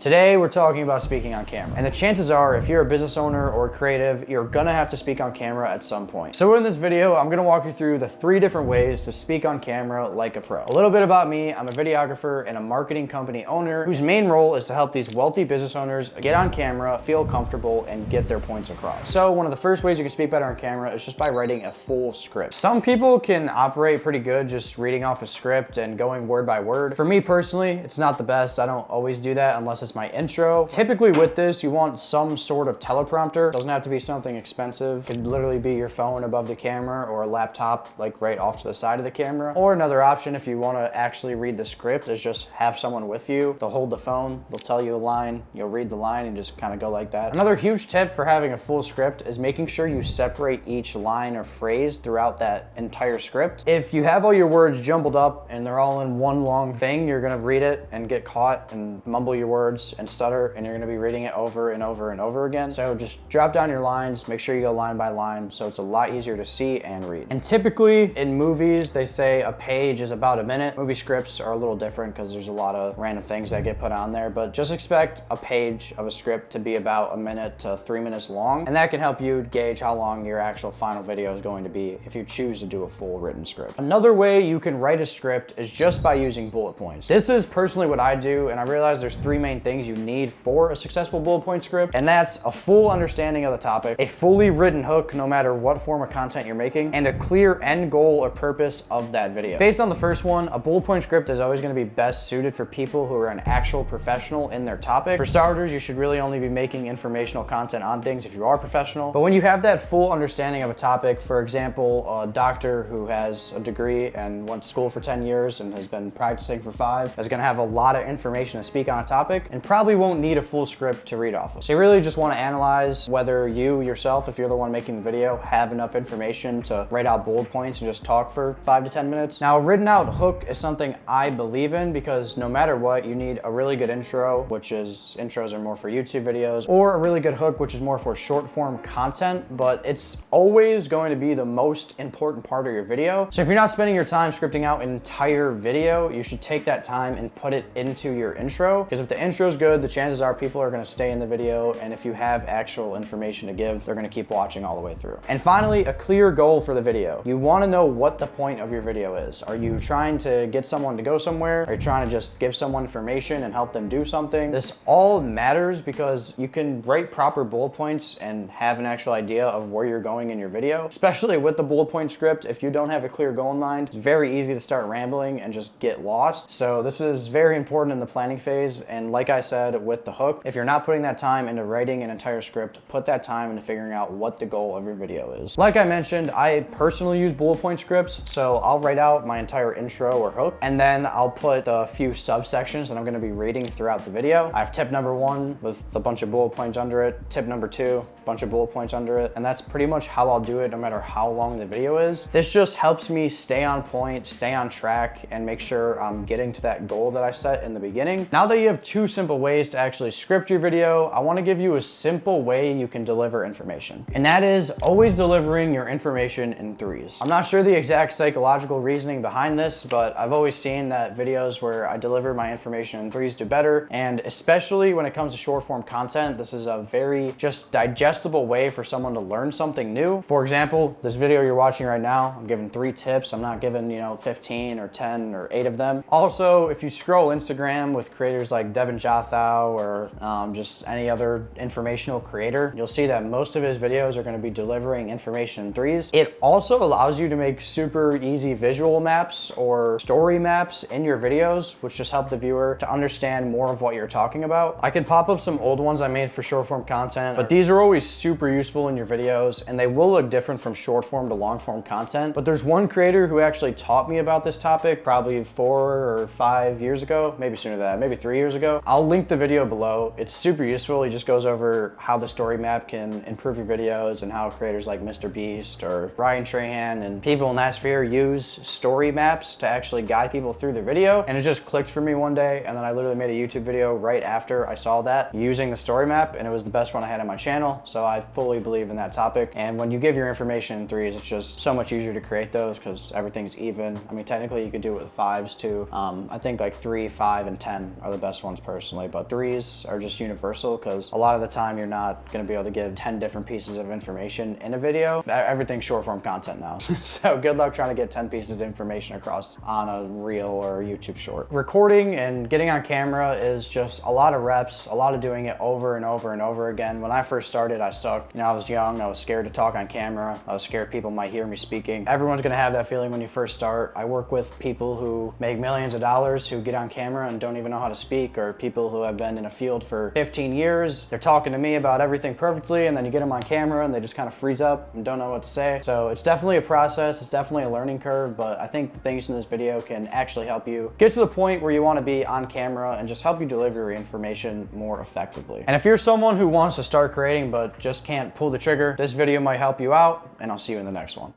Today, we're talking about speaking on camera. And the chances are, if you're a business owner or creative, you're gonna have to speak on camera at some point. So in this video, I'm gonna walk you through the 3 different ways to speak on camera like a pro. A little bit about me, I'm a videographer and a marketing company owner whose main role is to help these wealthy business owners get on camera, feel comfortable, and get their points across. So one of the first ways you can speak better on camera is just by writing a full script. Some people can operate pretty good just reading off a script and going word by word. For me personally, it's not the best. I don't always do that unless it's my intro. Typically with this, you want some sort of teleprompter. It doesn't have to be something expensive. It could literally be your phone above the camera or a laptop like right off to the side of the camera. Or another option, if you want to actually read the script, is just have someone with you. They'll hold the phone, they'll tell you a line, you'll read the line and just kind of go like that. Another huge tip for having a full script is making sure you separate each line or phrase throughout that entire script. If you have all your words jumbled up and they're all in one long thing, you're gonna read it and get caught and mumble your words and stutter, and you're gonna be reading it over and over and over again. So just drop down your lines, make sure you go line by line so it's a lot easier to see and read. And typically in movies, they say a page is about a minute. Movie scripts are a little different because there's a lot of random things that get put on there, but just expect a page of a script to be about 1 minute to 3 minutes long. And that can help you gauge how long your actual final video is going to be if you choose to do a full written script. Another way you can write a script is just by using bullet points. This is personally what I do, and I realize there's 3 main things you need for a successful bullet point script, and that's a full understanding of the topic, a fully written hook no matter what form of content you're making, and a clear end goal or purpose of that video. Based on the first one, a bullet point script is always going to be best suited for people who are an actual professional in their topic. For starters, you should really only be making informational content on things if you are professional. But when you have that full understanding of a topic, for example, a doctor who has a degree and went to school for 10 years and has been practicing for 5 is going to have a lot of information to speak on a topic and probably won't need a full script to read off of. So you really just want to analyze whether you yourself, if you're the one making the video, have enough information to write out bullet points and just talk for 5 to 10 minutes. Now, a written out hook is something I believe in because no matter what, you need a really good intro, which is intros are more for YouTube videos, or a really good hook, which is more for short form content, but it's always going to be the most important part of your video. So if you're not spending your time scripting out an entire video, you should take that time and put it into your intro, because if the intro is good, the chances are people are going to stay in the video, and if you have actual information to give, they're going to keep watching all the way through. And finally, a clear goal for the video. You want to know what the point of your video is. Are you trying to get someone to go somewhere? Are you trying to just give someone information and help them do something? This all matters because you can write proper bullet points and have an actual idea of where you're going in your video. Especially with the bullet point script, if you don't have a clear goal in mind, it's very easy to start rambling and just get lost. So this is very important in the planning phase, and like I said with the hook, if you're not putting that time into writing an entire script, put that time into figuring out what the goal of your video is. Like I mentioned, I personally use bullet point scripts, so I'll write out my entire intro or hook, and then I'll put a few subsections that I'm gonna be reading throughout the video. I have tip number 1 with a bunch of bullet points under it, tip number 2, bunch of bullet points under it, and that's pretty much how I'll do it no matter how long the video is. This just helps me stay on point, stay on track, and make sure I'm getting to that goal that I set in the beginning. Now that you have 2 simple ways to actually script your video, I want to give you a simple way you can deliver information. And that is always delivering your information in 3s. I'm not sure the exact psychological reasoning behind this, but I've always seen that videos where I deliver my information in 3s do better. And especially when it comes to short form content, this is a very just digestible way for someone to learn something new. For example, this video you're watching right now, I'm giving 3 tips. I'm not giving, 15 or 10 or 8 of them. Also, if you scroll Instagram with creators like Devin Jothau or just any other informational creator, you'll see that most of his videos are going to be delivering information in 3s. It also allows you to make super easy visual maps or story maps in your videos, which just help the viewer to understand more of what you're talking about. I can pop up some old ones I made for short form content, but these are always super useful in your videos, and they will look different from short form to long form content. But there's one creator who actually taught me about this topic probably 4 or 5 years ago, maybe sooner than that, maybe 3 years ago. I'll link the video below. It's super useful. He just goes over how the story map can improve your videos and how creators like Mr. Beast or Ryan Trahan and people in that sphere use story maps to actually guide people through the video. And it just clicked for me one day, and then I literally made a YouTube video right after I saw that using the story map, and it was the best one I had on my channel. So I fully believe in that topic. And when you give your information in 3s, it's just so much easier to create those because everything's even. I mean, technically you could do it with 5s too. I think like 3, 5, and 10 are the best ones personally. personally, but 3s are just universal because a lot of the time you're not gonna be able to give 10 different pieces of information in a video. Everything's short form content now. So good luck trying to get 10 pieces of information across on a reel or a YouTube short. Recording and getting on camera is just a lot of reps, a lot of doing it over and over and over again. When I first started, I sucked. You know, I was young, I was scared to talk on camera. I was scared people might hear me speaking. Everyone's gonna have that feeling when you first start. I work with people who make millions of dollars who get on camera and don't even know how to speak, or people who have been in a field for 15 years. They're talking to me about everything perfectly, and then you get them on camera and they just kind of freeze up and don't know what to say. So it's definitely a process, it's definitely a learning curve, but I think the things in this video can actually help you get to the point where you want to be on camera and just help you deliver your information more effectively. And if you're someone who wants to start creating but just can't pull the trigger, this video might help you out, and I'll see you in the next one.